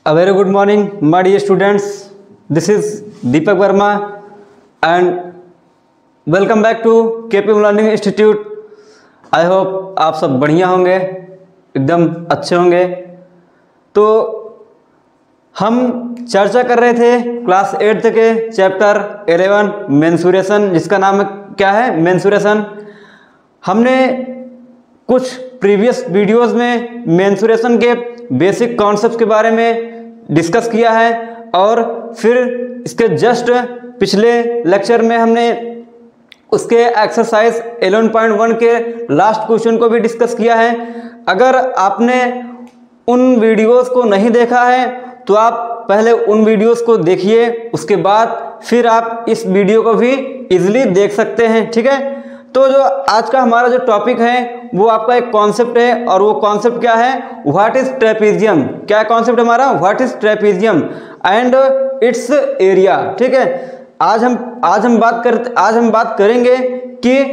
A very good morning, my dear students. This is Deepak Verma and welcome back to KPM Learning Institute. I hope आप सब बढ़िया होंगे, एकदम अच्छे होंगे। तो हम चर्चा कर रहे थे क्लास 8 के चैप्टर 11 मेंसुरेशन, जिसका नाम क्या है, मेंसुरेशन। हमने कुछ प्रीवियस वीडियोस में मेंसुरेशन के बेसिक कॉन्सेप्ट के बारे में डिस्कस किया है और फिर इसके जस्ट पिछले लेक्चर में हमने उसके एक्सरसाइज 11.1 के लास्ट क्वेश्चन को भी डिस्कस किया है। अगर आपने उन वीडियोस को नहीं देखा है तो आप पहले उन वीडियोस को देखिए, उसके बाद फिर आप इस वीडियो को भी इजीली देख सकते हैं, ठीक है। तो जो आज का हमारा जो टॉपिक है वो आपका एक कॉन्सेप्ट है और वो कॉन्सेप्ट क्या है, व्हाट इज ट्रेपीजियम। क्या कॉन्सेप्ट हमारा, what is trapezium and it's area, ठीक है। आज हम बात करेंगे कि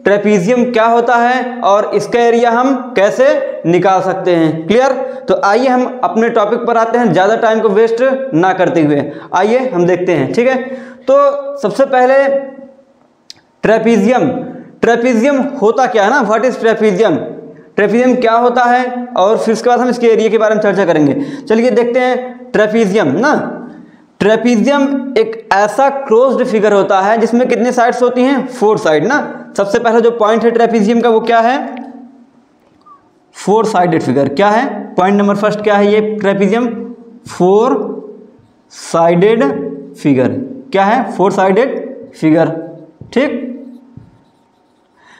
ट्रेपीजियम क्या होता है और इसका एरिया हम कैसे निकाल सकते हैं। क्लियर। तो आइए हम अपने टॉपिक पर आते हैं, ज़्यादा टाइम को वेस्ट ना करते हुए आइए हम देखते हैं, ठीक है। तो सबसे पहले ट्रेपीजियम होता क्या है ना, व्हाट इज ट्रेपीजियम, ट्रेपीजियम क्या होता है और फिर उसके बाद हम इसके एरिया के बारे में चर्चा करेंगे। चलिए देखते हैं ट्रेपीजियम ना। ट्रेपीजियम एक ऐसा क्लोज्ड फिगर होता है जिसमें कितने साइड्स होती हैं, 4 साइड ना। सबसे पहला जो पॉइंट है ट्रेपीजियम का वो क्या है, 4 साइडेड फिगर। क्या है पॉइंट नंबर फर्स्ट, क्या है ये ट्रेपीजियम, 4 साइडेड फिगर। क्या है, 4 साइडेड फिगर, ठीक।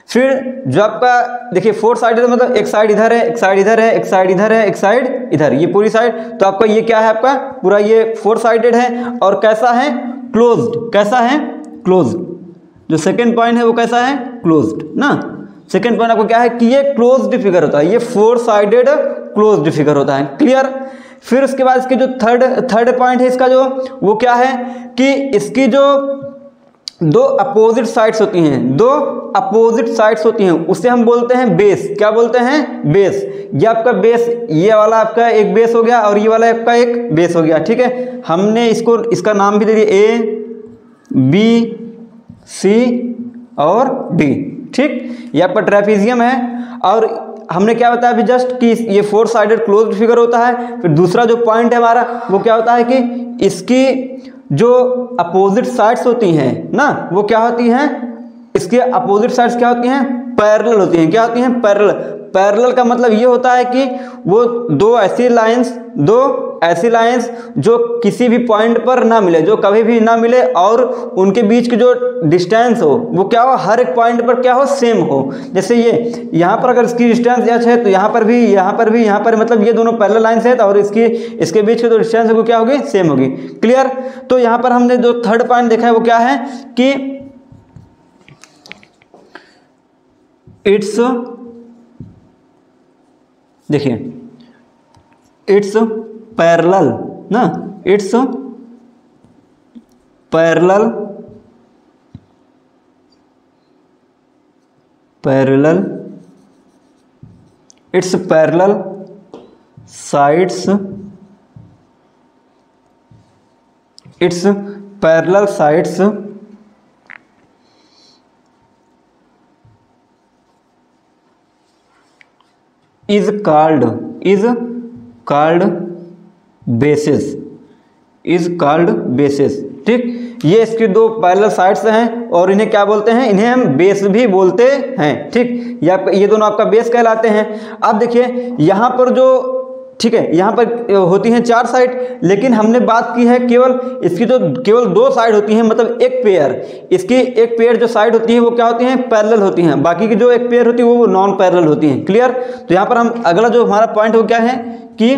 फिर जो आपका देखिए 4 साइड मतलब एक साइड इधर है, एक साइड इधर है, एक साइड इधर है, एक साइड इधर, ये पूरी साइड। तो आपका ये क्या है, आपका पूरा ये 4 साइडेड है और कैसा है, क्लोज्ड। कैसा है, क्लोज्ड। जो सेकंड पॉइंट है वो कैसा है, क्लोज्ड ना। सेकंड पॉइंट आपको क्या है कि ये क्लोज्ड फिगर होता है, ये 4 साइडेड क्लोज्ड फिगर होता है। क्लियर। फिर उसके बाद इसके जो थर्ड पॉइंट है इसका जो वो क्या है कि इसकी जो 2 अपोजिट साइड्स होती हैं, 2 अपोजिट साइड्स होती हैं, उसे हम बोलते हैं बेस। क्या बोलते हैं, बेस। ये आपका बेस, ये वाला आपका एक बेस हो गया और ये वाला आपका एक बेस हो गया, ठीक है। हमने इसका नाम भी दे दिया A, B, C और D, ठीक। ये आपका ट्रेपीजियम है। और हमने क्या बताया अभी जस्ट कि ये 4 साइडेड क्लोज्ड फिगर होता है। फिर दूसरा जो पॉइंट है हमारा वो क्या होता है कि इसकी जो अपोजिट साइड्स होती हैं ना वो क्या होती हैं, इसके अपोजिट साइड्स क्या होती हैं, पैरेलल होती हैं। क्या होती हैं, पैरेलल। पैरेलल का मतलब ये होता है कि वो दो ऐसी लाइंस जो किसी भी पॉइंट पर ना मिले, जो कभी भी ना मिले और उनके बीच की जो डिस्टेंस हो वो क्या हो, हर एक पॉइंट पर क्या हो, सेम हो। जैसे ये यहाँ पर अगर इसकी डिस्टेंस h है तो यहाँ पर मतलब ये दोनों पैरेलल लाइंस है और इसके बीच की जो डिस्टेंस है वो क्या होगी, सेम होगी। क्लियर। तो यहाँ पर हमने जो थर्ड पॉइंट देखा है वो क्या है कि इट्स, देखिए इट्स पैरेलल ना, it's parallel it's parallel sides, it's parallel sides is called bases, ठीक। ये इसकी 2 पैरेलल साइड्स हैं और इन्हें क्या बोलते हैं, इन्हें हम बेस भी बोलते हैं, ठीक। ये दोनों आपका बेस कहलाते हैं। अब देखिए यहाँ पर जो, ठीक है, यहाँ पर होती हैं 4 साइड, लेकिन हमने बात की है केवल 2 साइड होती हैं, मतलब एक पेयर, इसकी एक पेयर जो साइड होती है वो क्या होती हैं, पैरेलल होती हैं। बाकी की जो एक पेयर होती है वो नॉन पैरेलल होती हैं। क्लियर। तो यहाँ पर हम अगला जो हमारा पॉइंट है वो क्या है कि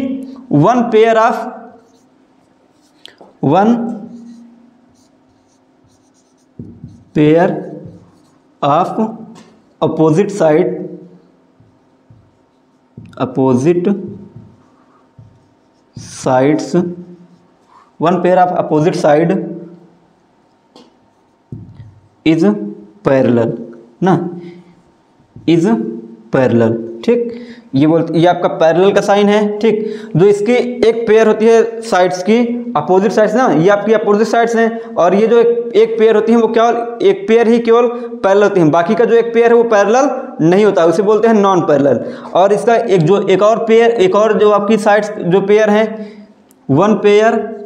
one pair of opposite sides, one pair of opposite side is parallel ना, इज पैरेलल, ठीक। ये आपका पैरेलल का साइन है, ठीक। जो इसकी एक पेयर होती है साइड्स की, अपोजिट साइड्स ना, ये आपकी अपोजिट साइड्स हैं, और ये जो एक पेयर होती है वो केवल एक पेयर ही केवल पैरेलल होती है, बाकी का जो एक पेयर है वो पैरेलल नहीं होता, उसे बोलते हैं नॉन पैरेलल। और इसका एक और पेयर, एक और जो आपकी साइड्स जो पेयर है, one pair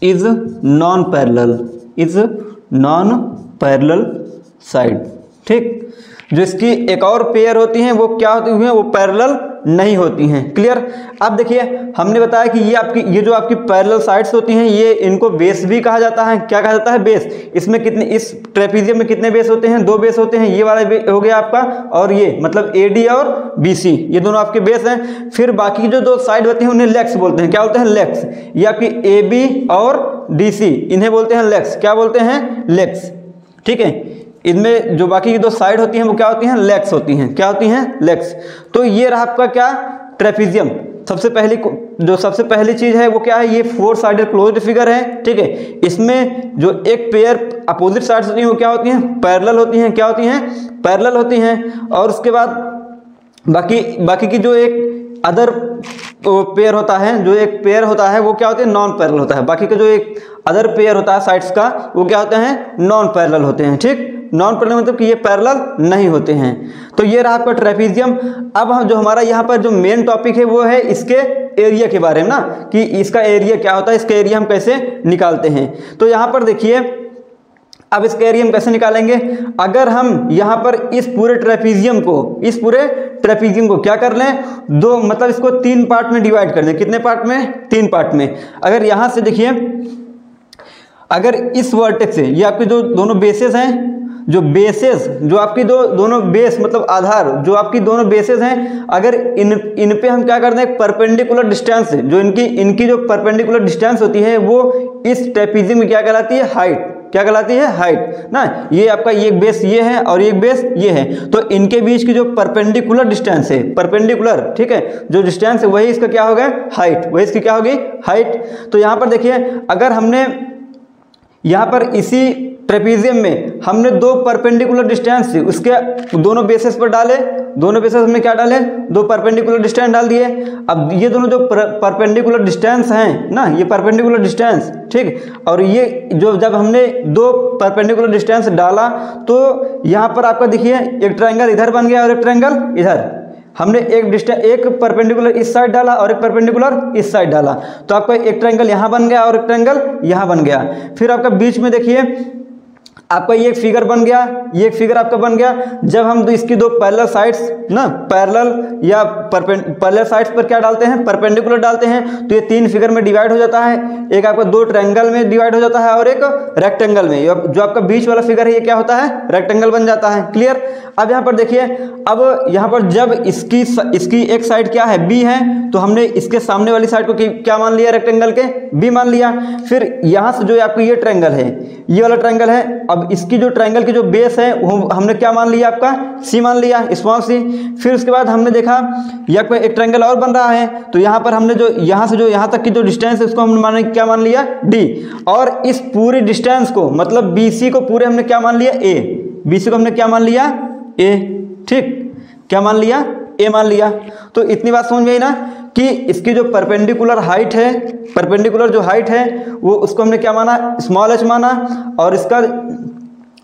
is non parallel side, ठीक। जो इसकी एक और पेयर होती हैं वो क्या होती हैं, वो पैरेलल नहीं होती हैं। क्लियर। अब देखिए हमने बताया कि ये जो आपकी पैरेलल साइड्स होती हैं, ये इनको बेस भी कहा जाता है। क्या कहा जाता है? बेस। इसमें कितने, इस ट्रेपीजियम में कितने बेस होते हैं? 2 बेस होते हैं। ये वाला हो गया आपका, और ये मतलब AD और BC, ये दोनों आपके बेस हैं। फिर बाकी जो 2 साइड होती हैं उन्हें लेग्स बोलते हैं। क्या बोलते हैं? लेग्स। ये आपकी AB और DC, इन्हें बोलते हैं लेग्स। क्या बोलते हैं? लेग्स, ठीक है। इनमें जो बाकी की 2 साइड होती हैं वो क्या होती हैं? लेग्स होती हैं। क्या होती हैं? लेग्स। तो ये रहा आपका क्या? ट्रेपीजियम। सबसे पहली चीज है वो क्या है? ये 4 साइडेड क्लोज्ड फिगर है, ठीक है। इसमें जो एक पेयर अपोजिट साइड्स होती हैं वो क्या होती हैं? पैरेलल होती हैं। क्या होती हैं? पैरेलल होती हैं। और उसके बाद बाकी की जो एक अदर पेयर होता है, जो एक पेयर होता है वो क्या होते हैं? नॉन पैरेलल होता है। बाकी का जो एक अदर पेयर होता है साइड्स का, वो क्या होते हैं? नॉन पैरेलल होते हैं, ठीक। नॉन पैरेलल मतलब कि ये पैरेलल नहीं होते हैं। तो ये रहा आपका ट्रेपीजियम। अब जो हमारा यहाँ पर जो मेन टॉपिक है वो है इसके एरिया के बारे में ना, कि इसका एरिया क्या होता है, इसका एरिया हम कैसे निकालते हैं। तो यहाँ पर देखिए, अब इसका एरिया हम कैसे निकालेंगे? अगर हम यहाँ पर इस पूरे ट्रेपीजियम को क्या कर लें, मतलब इसको 3 पार्ट में डिवाइड कर दें। कितने पार्ट में? 3 पार्ट में। अगर यहाँ से देखिए, अगर इस वर्टेक्स से, ये आपके जो दोनों बेसेस हैं, जो आपकी दोनों बेस मतलब आधार, जो आपकी दोनों बेसेस हैं, अगर इन पे हम क्या करते हैं? परपेंडिकुलर डिस्टेंस, जो इनकी जो परपेंडिकुलर डिस्टेंस होती है वो इस ट्रेपीजियम में क्या कहलाती है? हाइट। क्या कहलाती है? हाइट ना। ये आपका एक बेस ये है और एक बेस ये है, तो इनके बीच की जो परपेंडिकुलर डिस्टेंस है, परपेंडिकुलर, ठीक है, जो डिस्टेंस है वही इसका क्या होगा? हाइट। वही इसकी क्या होगी? हाइट। तो यहाँ पर देखिए, अगर हमने यहाँ पर इसी ट्रेपीजियम में हमने 2 परपेंडिकुलर डिस्टेंस उसके दोनों बेसिस पर डाले, दोनों बेसिस में क्या डाले? 2 परपेंडिकुलर डिस्टेंस डाल दिए। अब ये दोनों जो परपेंडिकुलर डिस्टेंस हैं ना, ये परपेंडिकुलर डिस्टेंस, ठीक, और ये जो जब हमने 2 परपेंडिकुलर डिस्टेंस डाला तो यहाँ पर आपका देखिए एक ट्रायंगल इधर बन गया और एक ट्रायंगल इधर। हमने एक परपेंडिकुलर इस साइड डाला और एक परपेंडिकुलर इस साइड डाला, तो आपका एक ट्रायंगल यहाँ बन गया और एक ट्रायंगल यहाँ बन गया। फिर आपका बीच में देखिए आपका ये एक फिगर बन गया, ये एक फिगर आपका बन गया। जब हम इसकी 2 पैरेलल साइड्स ना, पैरेलल या पैरेलल साइड्स पर क्या डालते हैं? परपेंडिकुलर डालते हैं, तो ये 3 फिगर में डिवाइड हो जाता है। एक आपका 2 ट्रायंगल में डिवाइड हो जाता है और एक रेक्टेंगल में। जो आपका बीच वाला फिगर है ये क्या होता है? रेक्टेंगल बन जाता है। क्लियर। अब यहाँ पर देखिए, अब यहाँ पर जब इसकी एक साइड क्या है? B है, तो हमने इसके सामने वाली साइड को क्या मान लिया? रेक्टेंगल के B मान लिया। फिर यहाँ से जो आपका ये ट्रायंगल है, ये वाला ट्रायंगल है, अब इसकी जो ट्रायंगल की जो बेस है वो हमने क्या मान लिया? आपका C मान लिया, स्मॉल c। फिर उसके बाद हमने देखा ये आपका एक ट्रायंगल और बन रहा है, तो यहाँ पर हमने जो यहाँ से जो यहाँ तक की जो डिस्टेंस है उसको हमने क्या मान लिया? D। और इस पूरी डिस्टेंस को मतलब BC को पूरे हमने क्या मान लिया? A। BC को हमने क्या मान लिया? A, ठीक। क्या मान लिया? A मान लिया। तो इतनी बात समझ में आई ना, कि इसकी जो परपेंडिकुलर हाइट है, परपेंडिकुलर जो हाइट है वो उसको हमने क्या माना? स्मॉल h माना। और इसका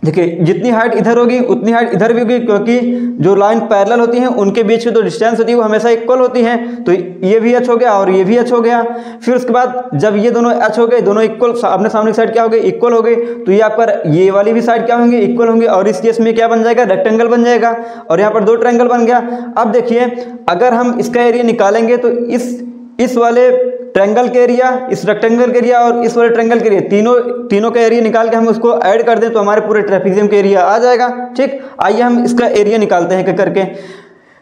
देखिए जितनी हाइट इधर होगी उतनी हाइट इधर भी होगी, क्योंकि जो लाइन पैरेलल होती हैं उनके बीच की जो डिस्टेंस होती है वो हमेशा इक्वल होती हैं। तो ये भी h हो गया और ये भी h हो गया। फिर उसके बाद जब ये दोनों h हो गए, दोनों इक्वल, अपने सामने की साइड क्या हो गई? इक्वल हो गई, तो ये आपका ये वाली भी साइड क्या होंगे? इक्वल होंगे। और इस केस में क्या बन जाएगा? रेक्टेंगल बन जाएगा। और यहाँ पर 2 ट्रायंगल बन गया। अब देखिए, अगर हम इसका एरिया निकालेंगे तो इस वाले ट्रायंगल के एरिया, इस रेक्टेंगल के एरिया और इस वाले ट्रायंगल के एरिया, तीनों का एरिया निकाल के हम उसको ऐड कर दें तो हमारे पूरे ट्रेपीजियम का एरिया आ जाएगा। ठीक, आइए हम इसका एरिया निकालते हैं करके।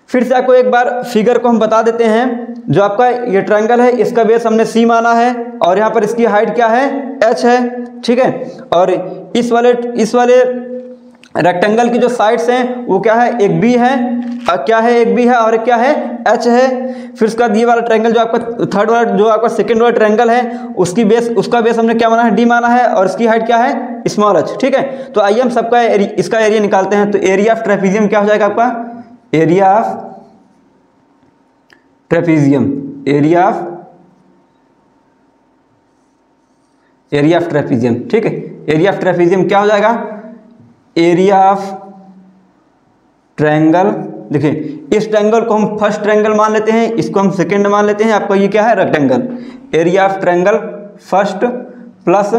फिर से आपको एक बार फिगर को हम बता देते हैं। जो आपका ये ट्रायंगल है इसका बेस हमने C माना है और यहाँ पर इसकी हाइट क्या है? h है। ठीक है, और इस वाले रेक्टेंगल की जो साइड्स हैं वो क्या है, एक बी है, क्या है, एक बी है और एक क्या है, एच है। फिर उसका ये वाला ट्रायंगल जो आपका थर्ड वाला, जो आपका सेकंड वाला ट्रायंगल है, उसकी बेस, उसका बेस हमने क्या माना है, डी माना है, और इसकी हाइट क्या है, स्मॉल एच। ठीक है, तो आइए हम सबका इसका एरिया निकालते हैं। तो एरिया ऑफ ट्रेपीजियम क्या हो जाएगा आपका, area of trapezium, area of trapezium. ठीक है, एरिया ऑफ ट्रेपीजियम क्या हो जाएगा, एरिया ऑफ ट्रायंगल। देखिए इस ट्रायंगल को हम फर्स्ट ट्रायंगल मान लेते हैं, इसको हम सेकंड मान लेते हैं, आपका ये क्या है, rectangle. Area of triangle first plus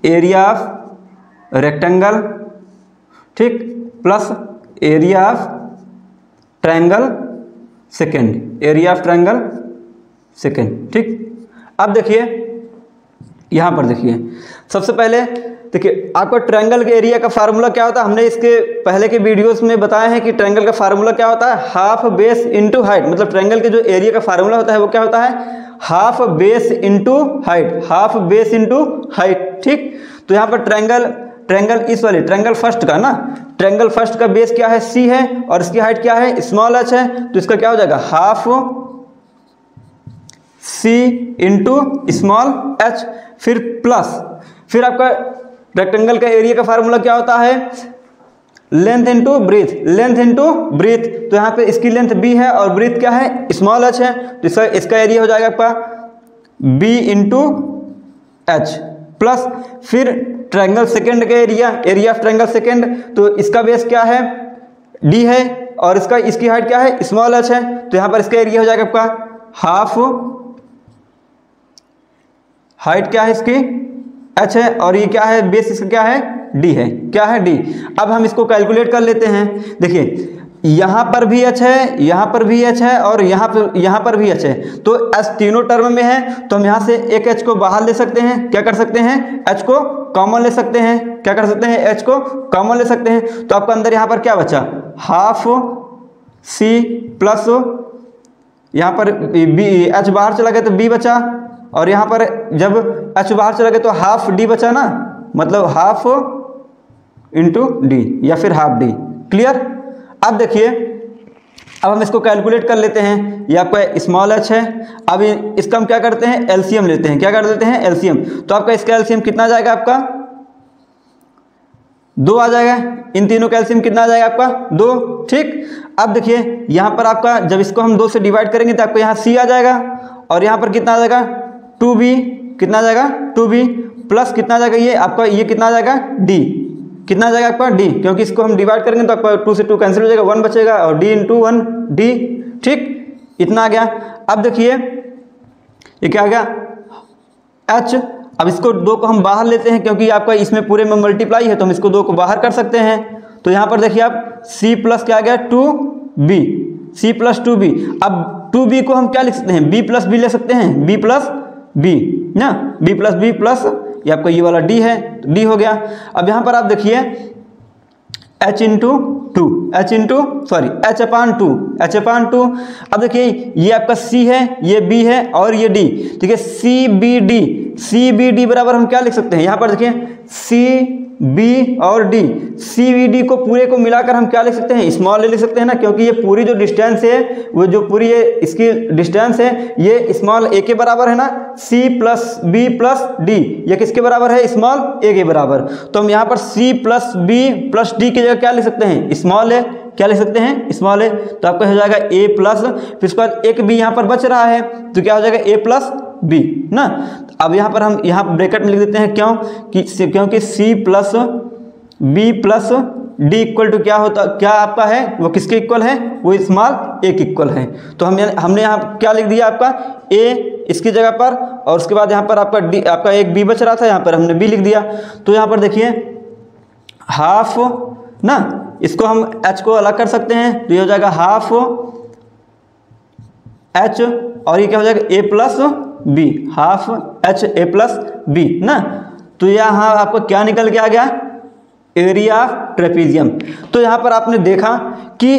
area of rectangle, ठीक, plus area of triangle second, area of triangle second. ठीक, अब देखिए यहाँ पर देखिए, सबसे पहले देखिए आपका ट्रायंगल के एरिया का फार्मूला क्या होता है, हमने इसके पहले के वीडियोस में बताया है कि ट्रायंगल का फार्मूला क्या होता है, हाफ बेस इनटू हाइट। मतलब ट्रायंगल के जो एरिया का फार्मूला होता है वो क्या होता है, half base into height, half base into height. ठीक, तो यहाँ पर ट्रायंगल इस वाले ट्रायंगल फर्स्ट का ना, ट्रायंगल फर्स्ट का बेस क्या है, सी है, और इसकी हाइट क्या है, स्मॉल एच है, तो इसका क्या हो जाएगा, half c into small h. फिर प्लस, फिर आपका रेक्टेंगल का एरिया का फार्मूला क्या होता है, length into breadth, length into breadth. तो यहाँ पे इसकी लेंथ बी है और ब्रीथ क्या है, स्मॉल एच है, तो इसका एरिया हो जाएगा आपका बी इंटू एच। प्लस फिर ट्रायंगल सेकंड का एरिया ऑफ ट्रायंगल सेकंड, तो इसका बेस क्या है, डी है, और इसकी हाइट क्या है, स्मॉल एच है, तो यहाँ पर इसका एरिया हो जाएगा आपका हाफ, हाइट क्या है इसकी, एच है, और ये क्या है, बेस इसका क्या है, डी है, क्या है, डी। अब हम इसको कैलकुलेट कर लेते हैं। देखिए यहाँ पर भी एच है, यहाँ पर भी एच है, और यहाँ पर भी एच है, तो एच तीनों टर्म में है, तो हम यहाँ से एक एच को बाहर ले सकते हैं, क्या कर सकते हैं, एच को कॉमन ले सकते हैं, क्या कर सकते हैं, एच को कॉमन ले सकते हैं। तो आपका अंदर यहाँ पर क्या बचा, हाफ सी प्लस, यहाँ पर बी, एच बाहर चला गया तो बी बचा, और यहाँ पर जब एच बाहर चला गया तो हाफ डी बचा ना, मतलब हाफ इंटू डी या फिर हाफ डी। क्लियर। अब देखिए, अब हम इसको कैलकुलेट कर लेते हैं। ये आपका स्मॉल एच है। अब इसका हम क्या करते हैं, एलसीएम लेते हैं। क्या कर देते हैं, एलसीएम। तो आपका इसका एलसीएम कितना आ जाएगा, आपका 2 आ जाएगा। इन तीनों का एलसीएम कितना आ जाएगा आपका 2। ठीक। अब देखिए यहाँ पर आपका जब इसको हम 2 से डिवाइड करेंगे तो आपको यहाँ सी आ जाएगा, और यहाँ पर कितना आ जाएगा 2b, कितना आ जाएगा 2b प्लस कितना आ जाएगा ये आपका, ये कितना आ जाएगा d, कितना आ जाएगा आपका d, क्योंकि इसको हम डिवाइड करेंगे तो आपका 2 से 2 कैंसिल हो जाएगा, 1 बचेगा, और d इंटू 1 d। ठीक, इतना आ गया। अब देखिए ये क्या आ गया h। अब इसको 2 को हम बाहर लेते हैं, क्योंकि आपका इसमें पूरे में मल्टीप्लाई है, तो हम इसको 2 को बाहर कर सकते हैं। तो यहाँ पर देखिए आप c प्लस क्या आ गया 2b, c प्लस 2b। अब 2b को हम क्या लिख सकते हैं, b प्लस b ले सकते हैं, b प्लस b ना, b प्लस b प्लस ये आपका ये वाला d है, तो d हो गया। अब यहाँ पर आप देखिए h into 2, h into sorry h अपान 2, h अपान 2। अब देखिए ये आपका c है, ये b है, और ये d। ठीक है, c b d बराबर हम क्या लिख सकते हैं, यहाँ पर देखिए c b और d, c b d को पूरे को मिलाकर हम क्या लिख सकते हैं, स्मॉल लिख सकते हैं ना, क्योंकि ये पूरी जो डिस्टेंस है, वो जो पूरी ये इसकी डिस्टेंस है, ये स्मॉल a के बराबर है ना, c plus b plus d, ये किसके बराबर है, स्मॉल a के बराबर। तो हम यहाँ पर c plus b plus d की जगह क्या लिख सकते हैं, स्मॉल है, क्या लिख सकते हैं, स्मॉल है। तो आपका हो जाएगा a प्लस, फिर उसके बाद एक b यहाँ पर बच रहा है, तो क्या हो जाएगा a प्लस b ना। अब यहाँ पर हम यहाँ ब्रैकेट में लिख देते हैं, क्योंकि c plus b plus d equal to क्या होता, क्या आपका है, वो किसके इक्वल है, वो स्मॉल a के इक्वल है। तो हमने यहाँ क्या लिख दिया, आपका a इसकी जगह पर, और उसके बाद यहाँ पर आपका d, आपका एक b बच रहा था, यहाँ पर हमने b लिख दिया। तो यहाँ पर देखिए हाफ ना, इसको हम h को अलग कर सकते हैं, तो ये हो जाएगा हाफ h, और ये क्या हो जाएगा a plus b, half h a plus b ना। तो यहाँ आपको क्या निकल के आ गया, एरिया ऑफ ट्रेपीजियम। तो यहाँ पर आपने देखा कि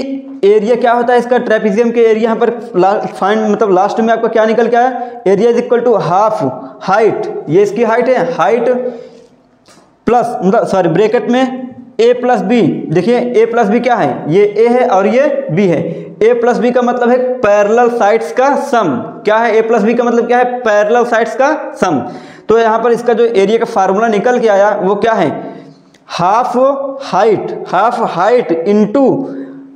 एरिया क्या होता है इसका, ट्रेपीजियम के एरिया यहाँ पर फाइंड मतलब लास्ट में आपका क्या निकल के आया, area is equal to half height, ये इसकी हाइट है, हाइट प्लस मतलब सॉरी ब्रैकेट में ए प्लस बी, देखिए ए प्लस बी क्या है, ये ए है और ये बी है। ए प्लस बी का मतलब है पैरेलल साइड्स का सम। क्या है ए प्लस बी का मतलब क्या है, पैरेलल साइड्स का सम। तो यहाँ पर इसका जो एरिया का फार्मूला निकल के आया वो क्या है, half height into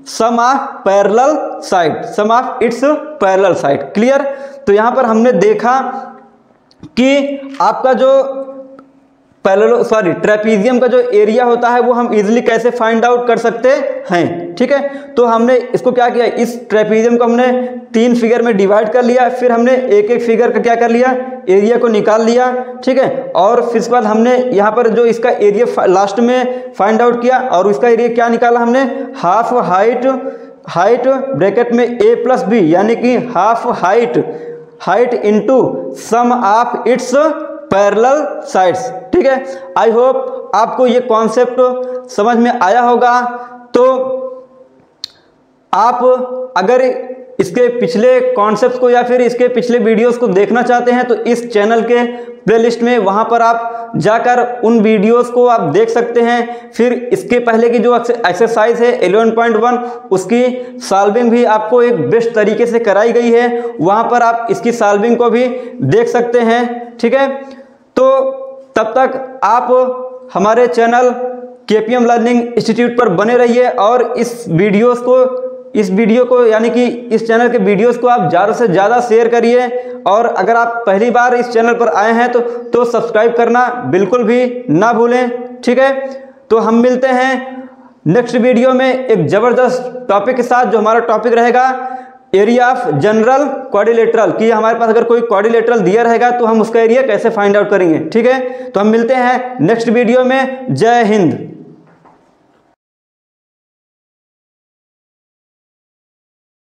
sum of parallel side, sum of its parallel side. Clear. तो यहाँ पर हमने देखा कि आपका जो ट्रेपीजियम का जो एरिया होता है वो हम इजीली कैसे फाइंड आउट कर सकते हैं। ठीक है, तो हमने इसको क्या किया, इस ट्रेपीजियम को हमने 3 फिगर में डिवाइड कर लिया, फिर हमने एक एक फिगर का क्या कर लिया, एरिया को निकाल लिया। ठीक है, और फिर इसके बाद हमने यहाँ पर जो इसका एरिया लास्ट में फाइंड आउट किया और उसका एरिया क्या निकाला हमने, हाफ हाइट ब्रैकेट में ए प्लस बी, यानी कि half height into sum of its parallel sides. ठीक है, आई होप आपको ये कॉन्सेप्ट समझ में आया होगा। तो आप अगर इसके पिछले कॉन्सेप्ट को या फिर इसके पिछले वीडियोस को देखना चाहते हैं तो इस चैनल के प्लेलिस्ट में वहां पर आप जाकर उन वीडियोस को आप देख सकते हैं। फिर इसके पहले की जो एक्सरसाइज है 11.1 उसकी सॉल्विंग भी आपको एक बेस्ट तरीके से कराई गई है, वहां पर आप इसकी सॉल्विंग को भी देख सकते हैं। ठीक है, तो तब तक आप हमारे चैनल केपीएम लर्निंग इंस्टीट्यूट पर बने रहिए और इस वीडियो को यानी कि इस चैनल के वीडियोस को आप ज़्यादा से ज़्यादा शेयर करिए। और अगर आप पहली बार इस चैनल पर आए हैं तो सब्सक्राइब करना बिल्कुल भी ना भूलें। ठीक है, तो हम मिलते हैं नेक्स्ट वीडियो में एक ज़बरदस्त टॉपिक के साथ, जो हमारा टॉपिक रहेगा एरिया ऑफ जनरल क्वाड्रिलेटरल, कि हमारे पास अगर कोई क्वाड्रिलेटरल दिया रहेगा तो हम उसका एरिया कैसे फाइंड आउट करेंगे। ठीक है, तो हम मिलते हैं नेक्स्ट वीडियो में। जय हिंद।